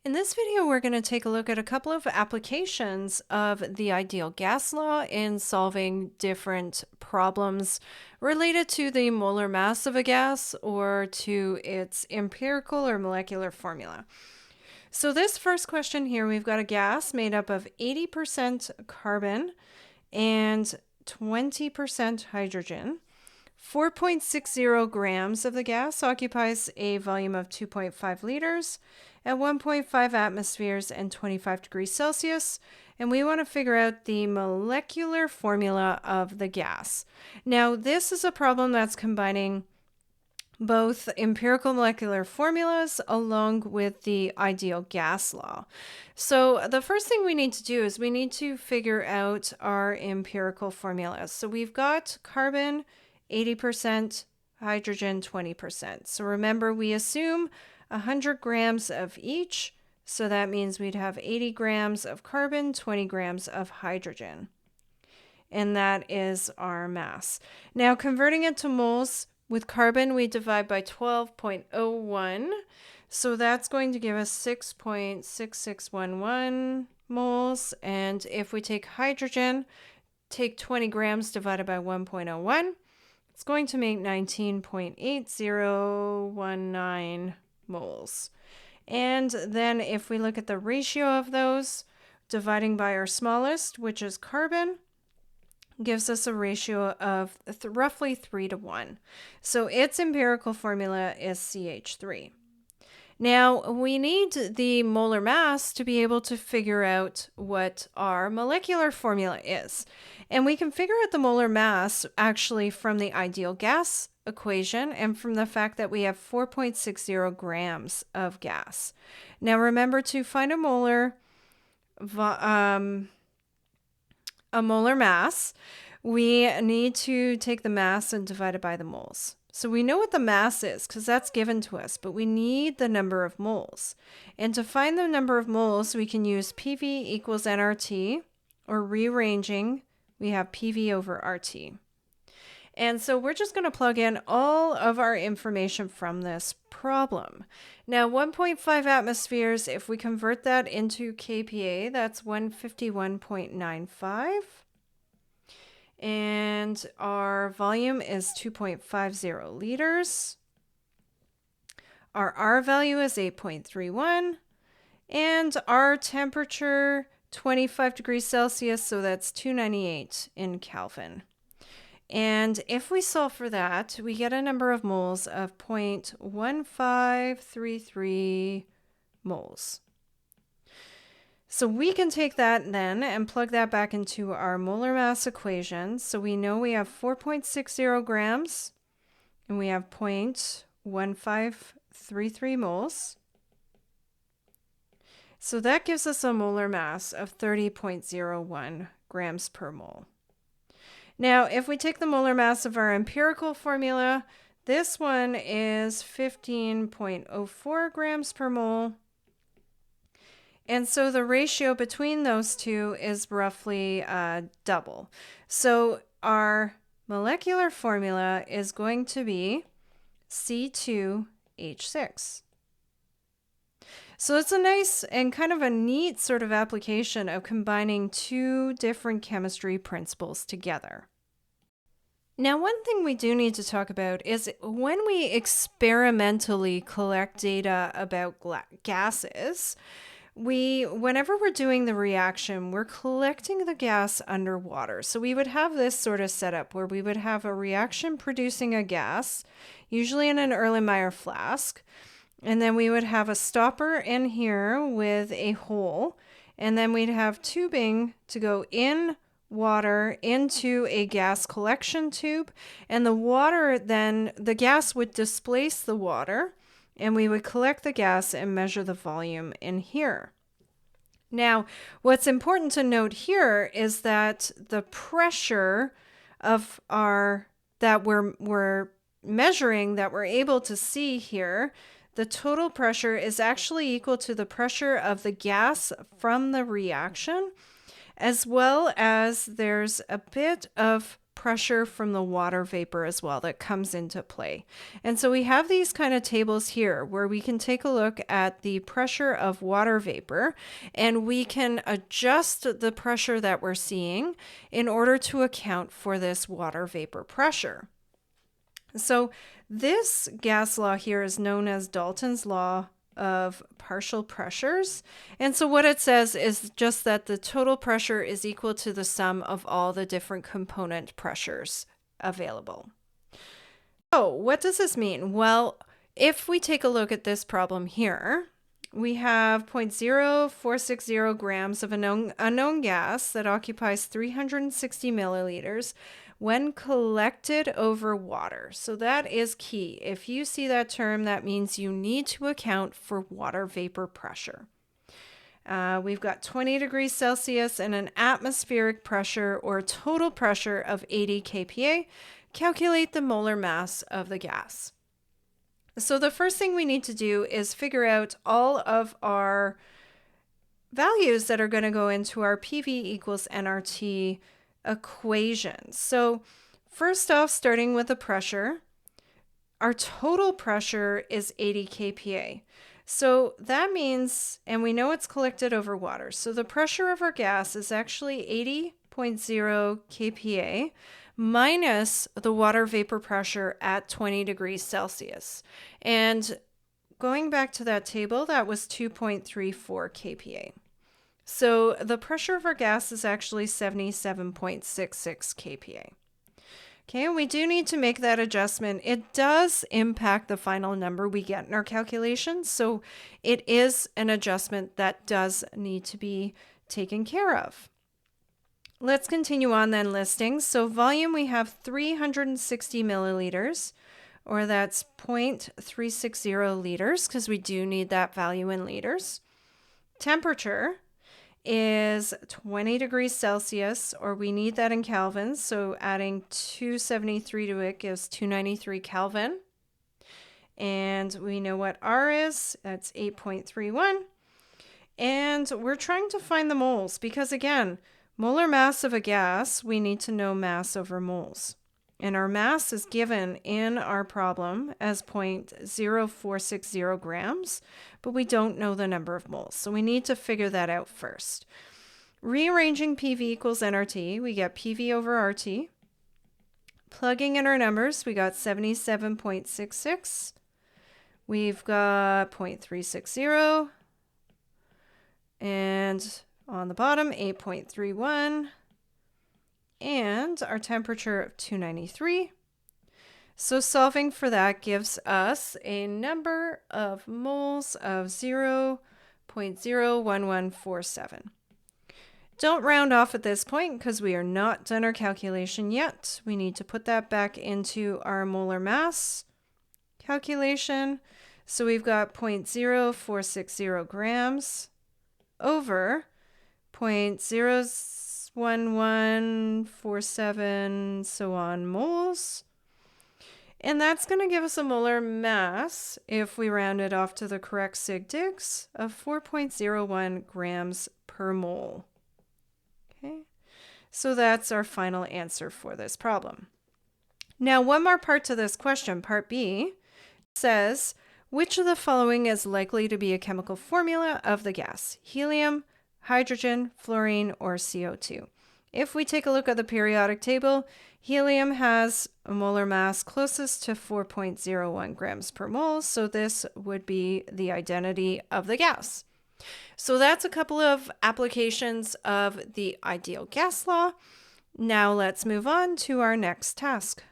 In this video, we're going to take a look at a couple of applications of the ideal gas law in solving different problems related to the molar mass of a gas or to its empirical or molecular formula. So this first question here, we've got a gas made up of 80% carbon and 20% hydrogen. 4.60 grams of the gas occupies a volume of 2.5 liters at 1.5 atmospheres and 25 degrees Celsius, and we want to figure out the molecular formula of the gas. Now, this is a problem that's combining both empirical molecular formulas along with the ideal gas law. So the first thing we need to do is we need to figure out our empirical formulas. So we've got carbon 80%, hydrogen 20%. So remember, we assume 100 grams of each. So that means we'd have 80 grams of carbon, 20 grams of hydrogen. And that is our mass. Now, converting it to moles, with carbon, we divide by 12.01. So that's going to give us 6.6611 moles. And if we take hydrogen, take 20 grams divided by 1.01, it's going to make 19.8019 moles. And then if we look at the ratio of those, dividing by our smallest, which is carbon, gives us a ratio of roughly 3 to 1. So its empirical formula is CH3. Now, we need the molar mass to be able to figure out what our molecular formula is. And we can figure out the molar mass actually from the ideal gas equation and from the fact that we have 4.60 grams of gas. Now, remember, to find a molar mass, we need to take the mass and divide it by the moles. So we know what the mass is because that's given to us, but we need the number of moles. And to find the number of moles, we can use PV equals nRT, or rearranging, we have PV over RT. And so we're just going to plug in all of our information from this problem. Now, 1.5 atmospheres, if we convert that into kPa, that's 151.95. And our volume is 2.50 liters. Our R value is 8.31. And our temperature, 25 degrees Celsius, so that's 298 in Kelvin. And if we solve for that, we get a number of moles of 0.1533 moles. So we can take that then and plug that back into our molar mass equation. So we know we have 4.60 grams and we have 0.1533 moles. So that gives us a molar mass of 30.01 grams per mole. Now, if we take the molar mass of our empirical formula, this one is 15.04 grams per mole. And so the ratio between those two is roughly double. So our molecular formula is going to be C2H6. So it's a nice and kind of a neat sort of application of combining two different chemistry principles together. Now, one thing we do need to talk about is when we experimentally collect data about gases, whenever we're doing the reaction, we're collecting the gas underwater. So we would have this sort of setup where we would have a reaction producing a gas, usually in an Erlenmeyer flask. And then we would have a stopper in here with a hole. And then we'd have tubing to go in water into a gas collection tube. And the water then, the gas would displace the water. And we would collect the gas and measure the volume in here. Now, what's important to note here is that the pressure of that we're measuring, that we're able to see here, the total pressure is actually equal to the pressure of the gas from the reaction, as well as there's a bit of pressure from the water vapor as well that comes into play. And so we have these kind of tables here where we can take a look at the pressure of water vapor, and we can adjust the pressure that we're seeing in order to account for this water vapor pressure. So this gas law here is known as Dalton's law of partial pressures. And so what it says is just that the total pressure is equal to the sum of all the different component pressures available. So what does this mean? Well, if we take a look at this problem here, we have 0.0460 grams of unknown gas that occupies 360 milliliters when collected over water. So that is key. If you see that term, that means you need to account for water vapor pressure. We've got 20 degrees Celsius and an atmospheric pressure or total pressure of 80 kPa. Calculate the molar mass of the gas. So the first thing we need to do is figure out all of our values that are going to go into our PV equals nRT equation. So first off, starting with the pressure, our total pressure is 80 kPa. So that means, and we know it's collected over water, so the pressure of our gas is actually 80.0 kPa minus the water vapor pressure at 20 degrees Celsius. And going back to that table, that was 2.34 kPa. So the pressure of our gas is actually 77.66 kPa. Okay, we do need to make that adjustment. It does impact the final number we get in our calculations, so it is an adjustment that does need to be taken care of. Let's continue on then listing. So volume, we have 360 milliliters, or that's 0.360 liters, because we do need that value in liters. Temperature is 20 degrees Celsius, or we need that in Kelvin, so adding 273 to it gives 293 Kelvin. And we know what R is, that's 8.31. And we're trying to find the moles because, again, molar mass of a gas, we need to know mass over moles. And our mass is given in our problem as 0.0460 grams, but we don't know the number of moles. So we need to figure that out first. Rearranging PV equals nRT, we get PV over RT. Plugging in our numbers, we got 77.66. We've got 0.360. And on the bottom, 8.31. And our temperature of 293. So solving for that gives us a number of moles of 0.01147. Don't round off at this point because we are not done our calculation yet. We need to put that back into our molar mass calculation. So we've got 0.0460 grams over 0.01147, so on, moles. And that's going to give us a molar mass, if we round it off to the correct sig digs, of 4.01 grams per mole. Okay, so that's our final answer for this problem. Now, one more part to this question, part B, says, which of the following is likely to be a chemical formula of the gas? Helium, hydrogen, fluorine, or CO2? If we take a look at the periodic table, helium has a molar mass closest to 4.01 grams per mole, so this would be the identity of the gas. So that's a couple of applications of the ideal gas law. Now let's move on to our next task.